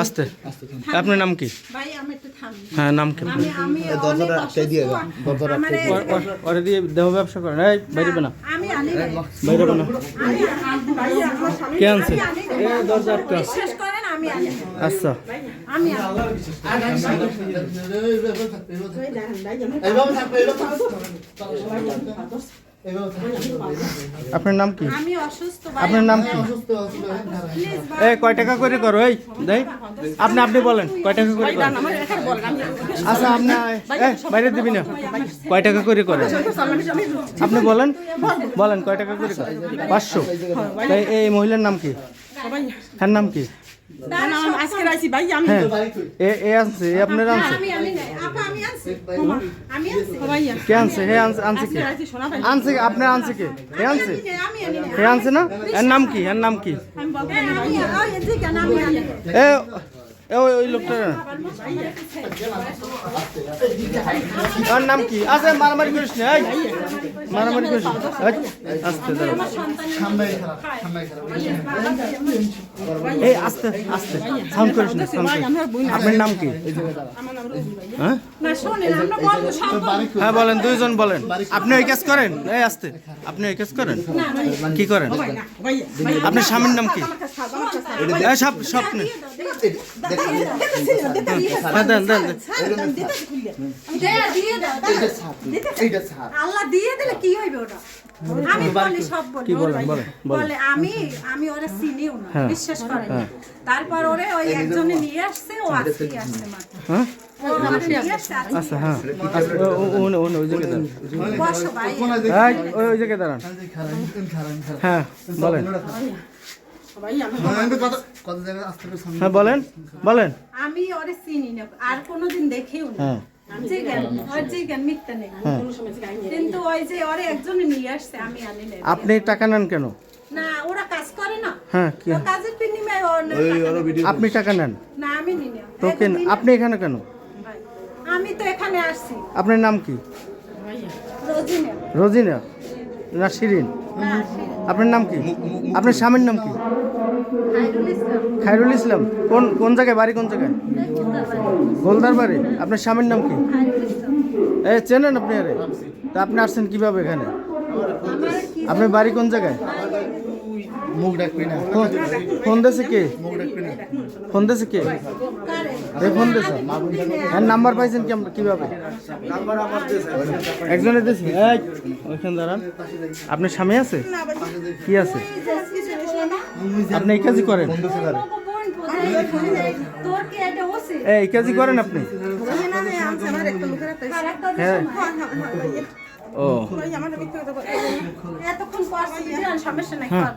আস্তে আপনার নাম কি? ভাই আমি একটু থামি। হ্যাঁ নাম কি? আমি দরজাটা কে দিয়ে দাও, দরজাটা ওরে দিয়ে দেহ ব্যবসা করেন। এই বাইরে না, আমি আনি নাই। বাইরে না। ভাই আমার স্বামী কে আনছে? এ দরজা আটকা। বিশ্বাস করেন আমি আনি। আচ্ছা আমি আপনার নাম কি? আমি অসুস্থ ভাই। আপনার নাম কি? এই কয় টাকা করে করো? এই দেই আপনি বলেন কয় টাকা করে করো? আচ্ছা আপনি বাইরে দিবি না, কয় টাকা করে করে আপনি বলেন কয় টাকা করে করে? 500। তাই এই মহিলার নাম কি? হ্যাঁ নাম কি? আজকে রাইছি ভাই আমি। হ্যাঁ এ আনছে, এ আপনার আনছে? আমি আনি নাই। আপা আমি আনছি। আমি আনছি ভাই। কে আনছে? হে আনছে কি? আনছে আপনার আনছে কি? হে আনছে? আমি আনি নাই। হে আনছে না? এর নাম কি? এর নাম কি? আমি বলতে আমি ওই যে কেন আমি আনি নাই। এ ওই লোকটা ওর নাম কি? আচ্ছা মারামারি করিস না, এই মারামারি করিস না। আস্তে দাঁড়াও, এই আস্তে আস্তে সাউন্ড করিস না, সাউন্ড করিস না। আপনার নাম কি? হ্যাঁ না শুনেন আমরা বলবো সব বলবো। হ্যাঁ বলেন, দুইজন বলেন। আপনি ওই কাজ করেন? এই আস্তে, আপনি ওই কাজ করেন? কি করেন? আপনার স্বামীর নাম কি? এই সব সব নেই। হ্যাঁ দেন দেন দেন। আল্লাহ দিয়ে দিলে কি হইবে ওটা? আমি বলি সব বলি। কি বলেন বলেন বলেন। বলে আমি ওরা চিনিও না, বিশ্বাস করেন। তারপর ওরে ওই একজনে নিয়ে আসছে, ও আজকে আসছে মাত্র। হ্যাঁ ও আমাকে নিয়ে আসছে আজকে। আচ্ছা হ্যাঁ ওই জায়গায় দাঁড়ান। বসো ভাই। ওই জায়গায় দাঁড়ান। হ্যাঁ বলেন, হ্যাঁ বলেন বলেন। আমি ওরে চিনি না, আর কোনোদিন দেখেও না। হ্যাঁ মিথ্যা নেই। কিন্তু ওই যে ওরে একজনে নিয়ে আসছে, আমি আনি নাই। আপনি টাকা নেন কেন? না ওরা কাজ করে না। হ্যাঁ কি ও কাজের বিনিময়ে আপনি টাকা নেন? না আমি নিই না। তো কেন আপনি এখানে কেন? ভাই, আমি তো এখানে আসছি। আপনার নাম কি? রোজিনা। রোজিনা না শিরিন? না আসি। আপনার নাম কি? আপনার স্বামীর নাম কি? খায়রুল ইসলাম। খায়রুল ইসলাম। কোন জায়গায় বাড়ি? কোন জায়গায়? গোলদার বাড়ি। আপনার স্বামীর নাম কি? খায়রুল ইসলাম। এই চেনেন আপনি? আরে তা আপনি আসছেন কিভাবে এখানে? আমার কি আপনার বাড়ি কোন জায়গায়? মুখ ডাকবি না, ফোন দেছে কে? মুখ ডাকবি না। ফোন দেছে কে? কারে? এই ফোন দেছে? হ্যাঁ নাম্বার পাইছেন কিভাবে? একজনের দেছে। এই ওইখানে দাঁড়ান। আপনার স্বামী আছে? কি আছে? কিছু বলো না। আপনি এই কাজই করেন? বোন, তোর কি এটা হচ্ছে? এই কাজই করেন আপনি? হ্যাঁ ও এতক্ষণ করছি, সমস্যা নাই। হ্যাঁ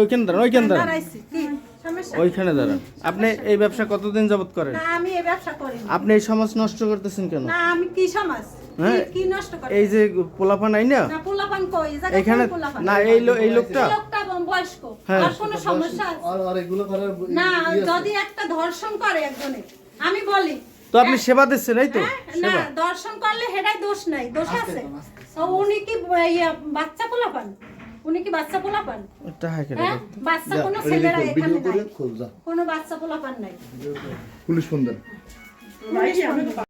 ওইখানে দাঁড়ান, ওইখানে দাঁড়ান, দাঁড়াইছি। কি সমস্যা? ওইখানে দাঁড়ান। আপনি এই ব্যবসা কতদিন যাবত করেন? না আমি এই ব্যবসা করি না। আপনি এই সমাজ নষ্ট করতেছেন কেন? না আমি কি সমাজ? হ্যাঁ। কি নষ্ট করে? এই যে পোলাপান আই না না পোলাপান কই? এই জায়গায় এখানে কোন পোলাপান? না, এই লোকটা এই লোকটা বয়স্ক। হ্যাঁ। আর কোনো সমস্যা আছে? আর এগুলো করার না যদি একটা ধর্ষণ করে একজনে, আমি বলি তো আপনি সেবা দিচ্ছেন, এই তো হ্যাঁ, না সেবা। দর্শন করলে হেডাই দোষ নাই, দোষ আছে। তো উনি কি বাচ্চা পোলাপান? উনি কি বাচ্চা পোলাপান? ওটা হয় কেন? হ্যাঁ বাচ্চা কোনো ছেলেরা এখানে ভিডিও করে নাই। খোঁজ যা, কোনো বাচ্চা পোলাপান নাই। পুলিশ ফোন দেন।